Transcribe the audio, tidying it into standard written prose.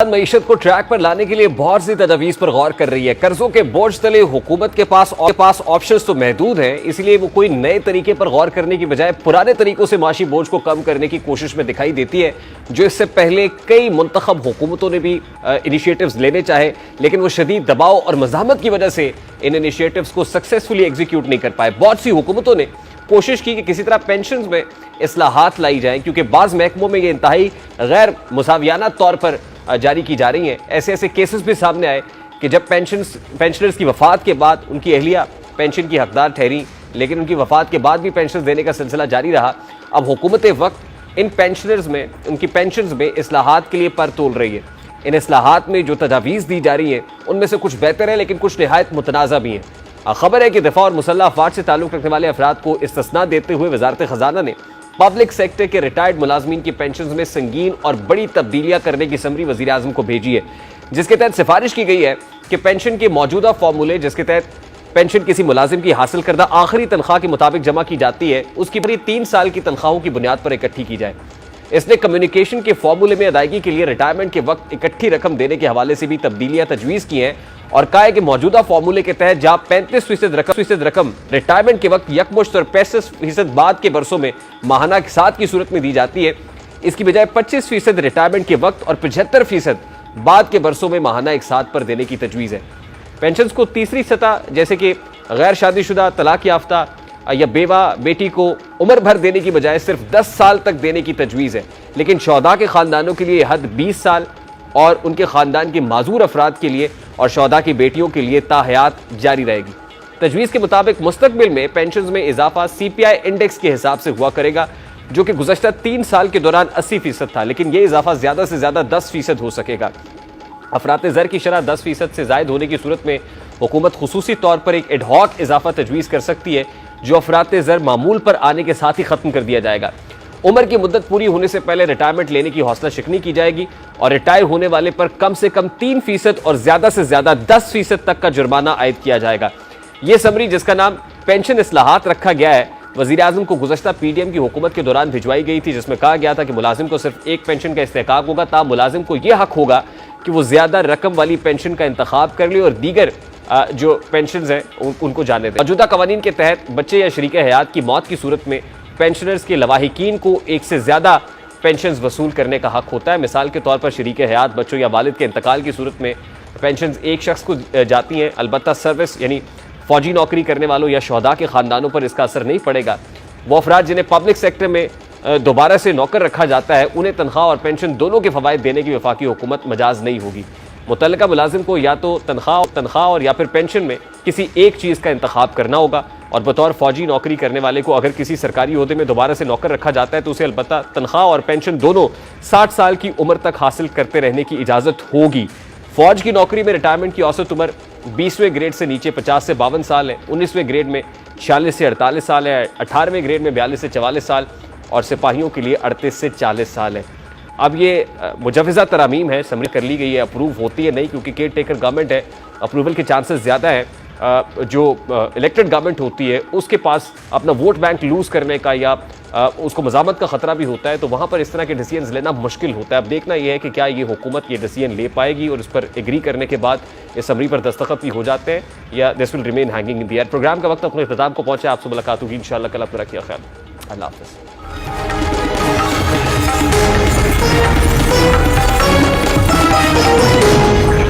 معیشت کو ٹریک پر لانے کے لیے بہت سی تجاویز پر غور کر رہی ہے۔ قرضوں کے بوجھ تلے حکومت کے پاس آپشنز تو محدود ہیں، اس لیے وہ کوئی نئے طریقے پر غور کرنے کی بجائے پرانے طریقوں سے معاشی بوجھ کو کم کرنے کی کوشش میں دکھائی دیتی ہے، جو اس سے پہلے کئی منتخب حکومتوں نے بھی انیشیٹوز لینے چاہے، لیکن وہ شدید دباؤ اور مزاحمت کی وجہ سے ان انیشیٹوز کو سکسیسفلی ایگزیکیوٹ نہیں کر پائے۔ بہت سی حکومتوں نے کوشش کی کہ کسی طرح پینشنز میں اصلاحات لائی جائیں، کیونکہ بعض محکموں میں یہ انتہائی غیر مساویانہ طور پر جاری کی جا رہی ہیں۔ ایسے کیسز بھی سامنے آئے کہ جب پینشنرز کی وفات کے بعد ان کی اہلیہ پینشن کی حقدار ٹھہری، لیکن ان کی وفات کے بعد بھی پینشن دینے کا سلسلہ جاری رہا۔ اب حکومت وقت ان کی پینشنز میں اصلاحات کے لیے پر تول رہی ہے۔ ان اصلاحات میں جو تجاویز دی جا رہی ہیں ان میں سے کچھ بہتر ہیں، لیکن کچھ نہایت متنازع بھی ہیں۔ خبر ہے کہ دفاع اور مسلح افواج سے تعلق رکھنے والے افراد کو استثناء دیتے ہوئے وزارت خزانہ نے پبلک سیکٹر کے ریٹائرڈ ملازمین کی پینشنز میں سنگین اور بڑی تبدیلیاں کرنے کی سمری وزیر اعظم کو بھیجی ہے، جس کے تحت سفارش کی گئی ہے کہ پینشن کے موجودہ فارمولے جس کے تحت پینشن کسی ملازم کی حاصل کردہ آخری تنخواہ کے مطابق جمع کی جاتی ہے، اس کی 3 سال کی تنخواہوں کی بنیاد پر اکٹھی کی جائے۔ اس نے کمیونیکیشن کے فارمولے میں ادائیگی کے لیے ریٹائرمنٹ کے وقت اکٹھی رقم دینے کے حوالے سے بھی تبدیلیاں تجویز کی ہیں، اور کہا ہے کہ موجودہ فارمولے کے تحت جہاں 35% رقم ریٹائرمنٹ کے وقت یکمشت اور 65% بعد کے برسوں میں ماہانہ اقساط کی صورت میں دی جاتی ہے، اس کی بجائے 25% ریٹائرمنٹ کے وقت اور 75% بعد کے برسوں میں ماہانہ اقساط پر دینے کی تجویز ہے۔ پینشنز کو تیسری سطح جیسے کہ غیر شادی شدہ، طلاق یافتہ یا بیوہ بیٹی کو عمر بھر دینے کی بجائے صرف 10 سال تک دینے کی تجویز ہے، لیکن شہداء کے خاندانوں کے لیے حد 20 سال اور ان کے خاندان کے معذور افراد کے لیے اور شہداء کی بیٹیوں کے لیے تا حیات جاری رہے گی۔ تجویز کے مطابق مستقبل میں پینشنز میں اضافہ CPI انڈیکس کے حساب سے ہوا کرے گا، جو کہ گزشتہ 3 سال کے دوران 80% تھا، لیکن یہ اضافہ زیادہ سے زیادہ 10% ہو سکے گا۔ افراط زر کی شرح 10% سے زائد ہونے کی صورت میں حکومت خصوصی طور پر ایک ایڈ ہاک اضافہ تجویز کر سکتی ہے، جو افراط زر معمول پر آنے کے ساتھ ہی ختم کر دیا جائے گا۔ عمر کی مدت پوری ہونے سے پہلے ریٹائرمنٹ لینے کی حوصلہ شکنی کی جائے گی، اور ریٹائر ہونے والے پر کم سے کم 3% اور زیادہ سے زیادہ 10% تک کا جرمانہ عائد کیا جائے گا۔ یہ سمری، جس کا نام پینشن اصلاحات رکھا گیا ہے، وزیر اعظم کو گزشتہ PDM کی حکومت کے دوران بھجوائی گئی تھی، جس میں کہا گیا تھا کہ ملازم کو صرف ایک پینشن کا استحقاق ہوگا، تاہم ملازم کو یہ حق ہوگا کہ وہ زیادہ رقم والی پینشن کا انتخاب کر لے اور دیگر جو پینشنز ہیں ان کو جانے دے۔ موجودہ قوانین کے تحت بچے یا شریک حیات کی موت کی صورت میں پینشنرز کے لواحقین کو ایک سے زیادہ پینشنز وصول کرنے کا حق ہوتا ہے۔ مثال کے طور پر شریک حیات بچوں یا والد کے انتقال کی صورت میں پینشنز ایک شخص کو جاتی ہیں، البتہ سروس یعنی فوجی نوکری کرنے والوں یا شہداء کے خاندانوں پر اس کا اثر نہیں پڑے گا۔ وہ افراد جنہیں پبلک سیکٹر میں دوبارہ سے نوکر رکھا جاتا ہے، انہیں تنخواہ اور پینشن دونوں کے فوائد دینے کی وفاقی حکومت مجاز نہیں ہوگی۔ متعلقہ ملازم کو یا تو تنخواہ اور یا پھر پینشن میں کسی ایک چیز کا انتخاب کرنا ہوگا، اور بطور فوجی نوکری کرنے والے کو اگر کسی سرکاری عہدے میں دوبارہ سے نوکر رکھا جاتا ہے تو اسے البتہ تنخواہ اور پینشن دونوں 60 سال کی عمر تک حاصل کرتے رہنے کی اجازت ہوگی۔ فوج کی نوکری میں ریٹائرمنٹ کی اوسط عمر 20ویں گریڈ سے نیچے 50 سے 52 سال ہے، 19ویں گریڈ میں 46 سے 48 سال ہے، 18ویں گریڈ میں 42 سے 44 سال، اور سپاہیوں کے لیے 38 سے 40 سال ہے۔ اب یہ مجوزہ ترامیم ہے، سمری کر لی گئی ہے، اپروو ہوتی ہے نہیں، کیونکہ کیئر ٹیکر گورنمنٹ ہے، اپروول کے چانسز زیادہ ہیں۔ جو الیکٹڈ گورنمنٹ ہوتی ہے اس کے پاس اپنا ووٹ بینک لوز کرنے کا یا اس کو مزاحمت کا خطرہ بھی ہوتا ہے، تو وہاں پر اس طرح کے ڈیسیژنز لینا مشکل ہوتا ہے۔ اب دیکھنا یہ ہے کہ کیا یہ حکومت یہ ڈیسیژن لے پائے گی اور اس پر ایگری کرنے کے بعد اس سمری پر دستخط بھی ہو جاتے ہیں، یا this will remain hanging in the air. Programme کا وقت اپنے اختتام کو پہنچا، آپ سے ملاقات ہوگی انشاءاللہ کل۔ اپنا رکھیے خیال، اللہ حافظ۔